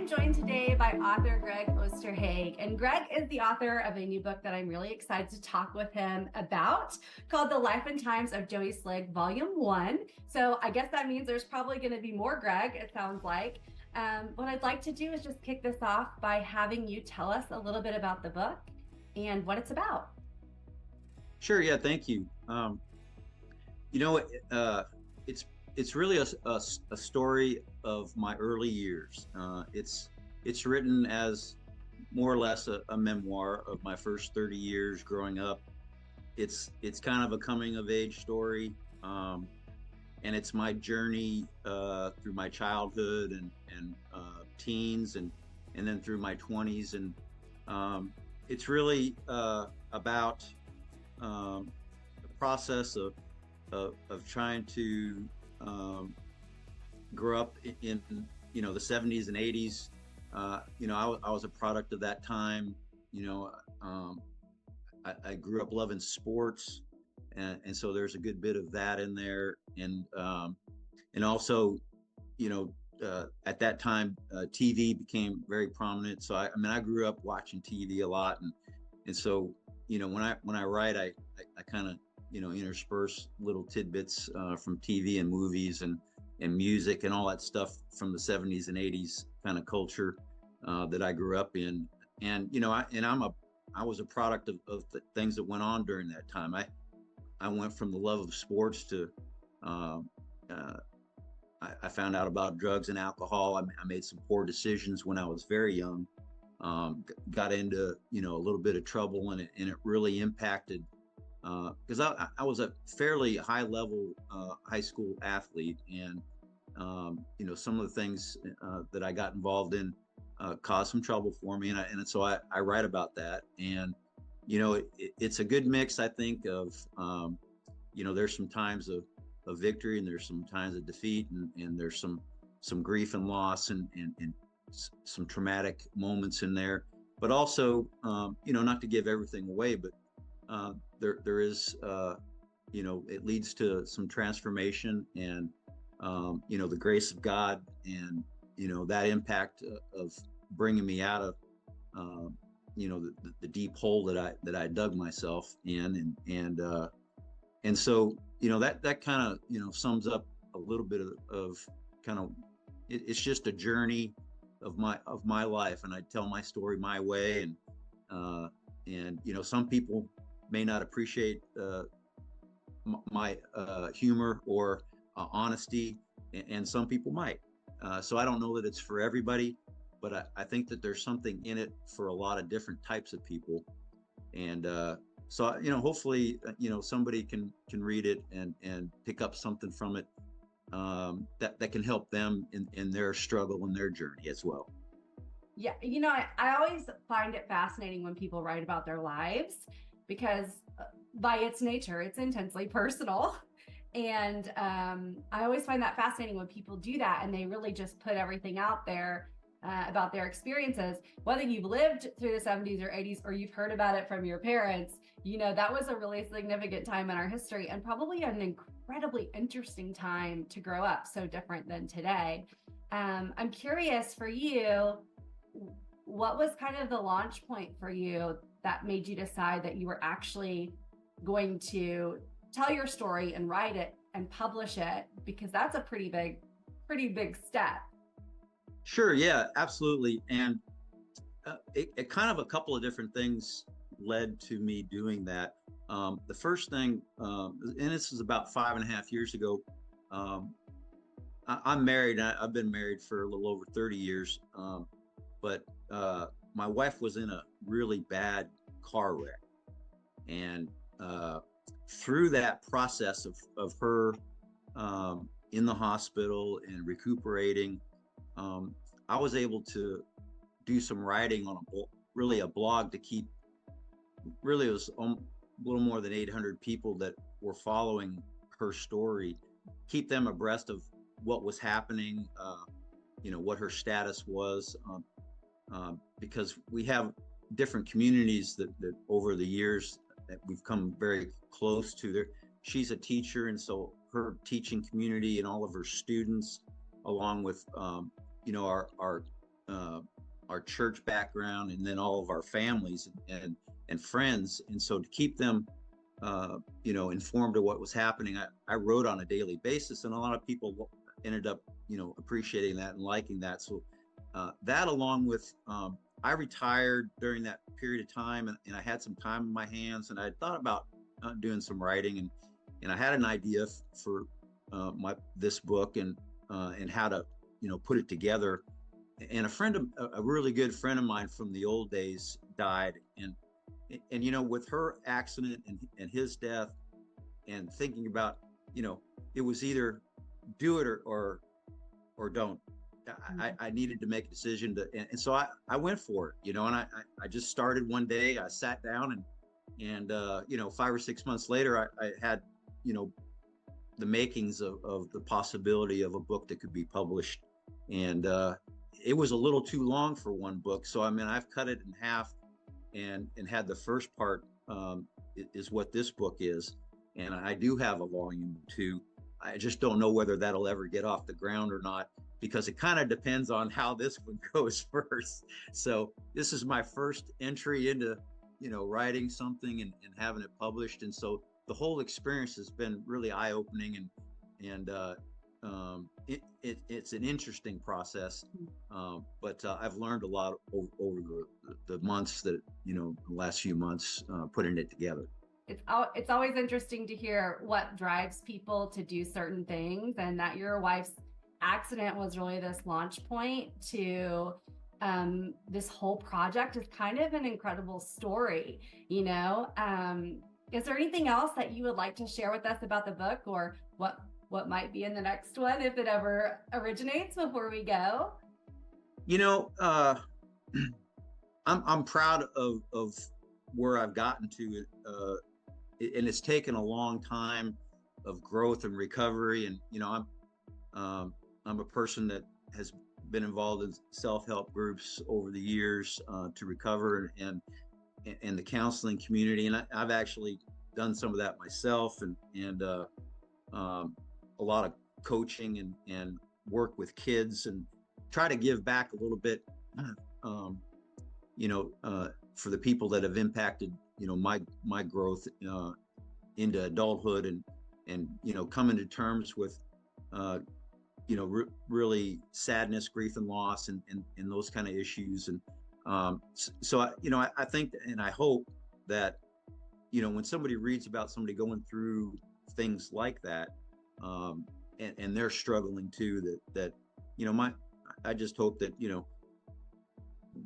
I'm joined today by author Greg Osterhage. And Greg is the author of a new book that I'm really excited to talk with him about called The Life and Times of Joey Sligg, Volume 1. So I guess that means there's probably going to be more Greg, it sounds like. What I'd like to do is just kick this off by having you tell us a little bit about the book and what it's about. Sure. Yeah. Thank you. You know, it's really a story of my early years. It's written as more or less a memoir of my first 30 years growing up. It's kind of a coming of age story, and it's my journey through my childhood and teens and then through my 20s, and it's really about the process of trying to grow up in the 70s and 80s. I was a product of that time. I grew up loving sports, and so there's a good bit of that in there, and also at that time TV became very prominent. So I grew up watching TV a lot, and so when I write, I kind of intersperse little tidbits from TV and movies and music and all that stuff from the 70s and 80s kind of culture that I grew up in. And I was a product of the things that went on during that time. I went from the love of sports to I found out about drugs and alcohol. I made some poor decisions when I was very young. Got into a little bit of trouble, and it really impacted because I was a fairly high level high school athlete, and some of the things that I got involved in caused some trouble for me, and so I write about that. And it's a good mix, I think, of there's some times of victory, and there's some times of defeat, and there's some grief and loss, and some traumatic moments in there, but also not to give everything away, but there is it leads to some transformation, and the grace of God, and that impact of bringing me out of the deep hole that I dug myself in, and so that kind of sums up a little bit of kind of it's just a journey of my life, and I tell my story my way, and some people may not appreciate my humor or honesty, and some people might. So I don't know that it's for everybody, but I think that there's something in it for a lot of different types of people, and so hopefully somebody can read it and pick up something from it that can help them in their struggle and their journey as well. Yeah, I always find it fascinating when people write about their lives because by its nature, it's intensely personal. And I always find that fascinating when people do that and they really just put everything out there about their experiences, whether you've lived through the 70s or 80s or you've heard about it from your parents. That was a really significant time in our history, and probably an incredibly interesting time to grow up, so different than today. I'm curious for you, what was kind of the launch point for you that made you decide that you were actually going to tell your story and write it and publish it? Because that's a pretty big step. Sure. Yeah, absolutely. And it kind of a couple of different things led to me doing that. The first thing, and this is about 5.5 years ago. I'm married. I've been married for a little over 30 years. But my wife was in a really bad car wreck, and through that process of her in the hospital and recuperating, I was able to do some writing on a blog to keep. Really, it was a little more than 800 people that were following her story, keep them abreast of what was happening, what her status was, because we have different communities that over the years that we've come very close to. There, she's a teacher, and so her teaching community and all of her students, along with our uh, our church background, and then all of our families and friends. And so to keep them, informed of what was happening, I wrote on a daily basis, and a lot of people ended up, appreciating that and liking that. So that, along with, I retired during that period of time, and I had some time in my hands, and I thought about doing some writing, and I had an idea for this book, and how to put it together. And a really good friend of mine from the old days died, and with her accident and his death, and thinking about, it was either do it or don't. I needed to make a decision and so I went for it, and I just started one day. I sat down, and 5 or 6 months later, I had, the makings of the possibility of a book that could be published. And it was a little too long for one book. So, I mean, I've cut it in half, and had the first part, is what this book is. And I do have a volume 2. I just don't know whether that'll ever get off the ground or not, because it kind of depends on how this one goes first. So this is my first entry into, writing something and having it published. And so the whole experience has been really eye-opening, and it's an interesting process. But I've learned a lot over the months that, the last few months, putting it together. It's always interesting to hear what drives people to do certain things, and that your wife's accident was really this launch point to this whole project is kind of an incredible story. Is there anything else that you would like to share with us about the book, or what might be in the next one if it ever originates, before we go? I'm proud of where I've gotten to, and it's taken a long time of growth and recovery. And I'm a person that has been involved in self-help groups over the years, to recover, and the counseling community, and I've actually done some of that myself, and a lot of coaching and work with kids, and try to give back a little bit, for the people that have impacted, my growth into adulthood, and coming to terms with really sadness, grief, and loss, and those kind of issues. And so I think, and I hope that when somebody reads about somebody going through things like that, and they're struggling too, that I just hope that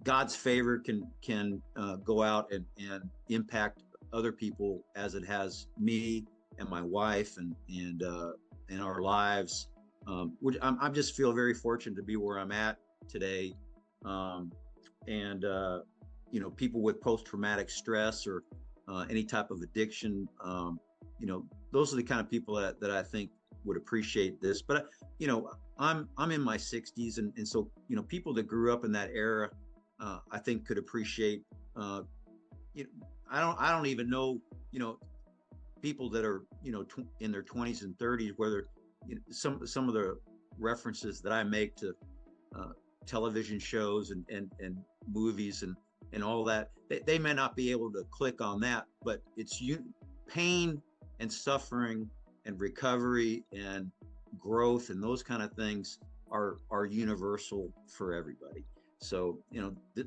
God's favor can go out and impact other people as it has me and my wife, and in our lives. I just feel very fortunate to be where I'm at today. And people with post-traumatic stress, or any type of addiction, those are the kind of people that I think would appreciate this. But I'm in my 60s, and so people that grew up in that era, I think could appreciate. I don't even know people that are in their 20s and 30s, whether some of the references that I make to television shows and movies and all that, they may not be able to click on that, but it's pain and suffering and recovery and growth, and those kind of things are universal for everybody. So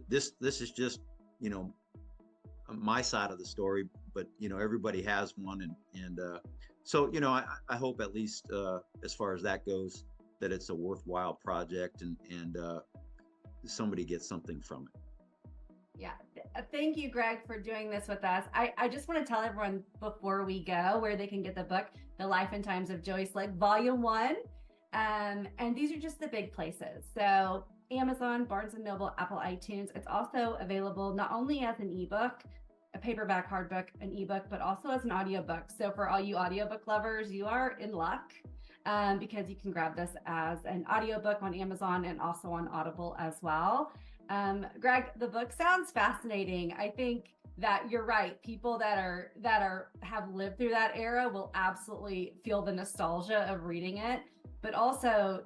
this is just my side of the story, but everybody has one, and so I hope, at least as far as that goes, that it's a worthwhile project, and somebody gets something from it. Yeah. Thank you, Greg, for doing this with us. I just want to tell everyone before we go where they can get the book, The Life and Times of Joey Slick, Volume 1. And these are just the big places. So Amazon, Barnes & Noble, Apple iTunes. It's also available not only as an ebook, a paperback hardbook, an ebook, but also as an audiobook. So for all you audiobook lovers, you are in luck, because you can grab this as an audiobook on Amazon and also on Audible as well. Greg, the book sounds fascinating. I think that you're right. People that have lived through that era will absolutely feel the nostalgia of reading it, but also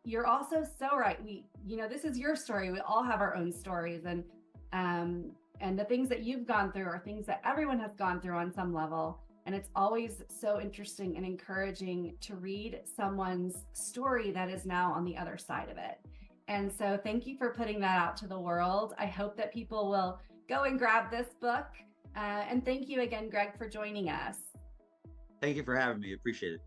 you're also so right. This is your story. We all have our own stories, and the things that you've gone through are things that everyone has gone through on some level. And it's always so interesting and encouraging to read someone's story that is now on the other side of it. And so thank you for putting that out to the world. I hope that people will go and grab this book. And thank you again, Greg, for joining us. Thank you for having me. Appreciate it.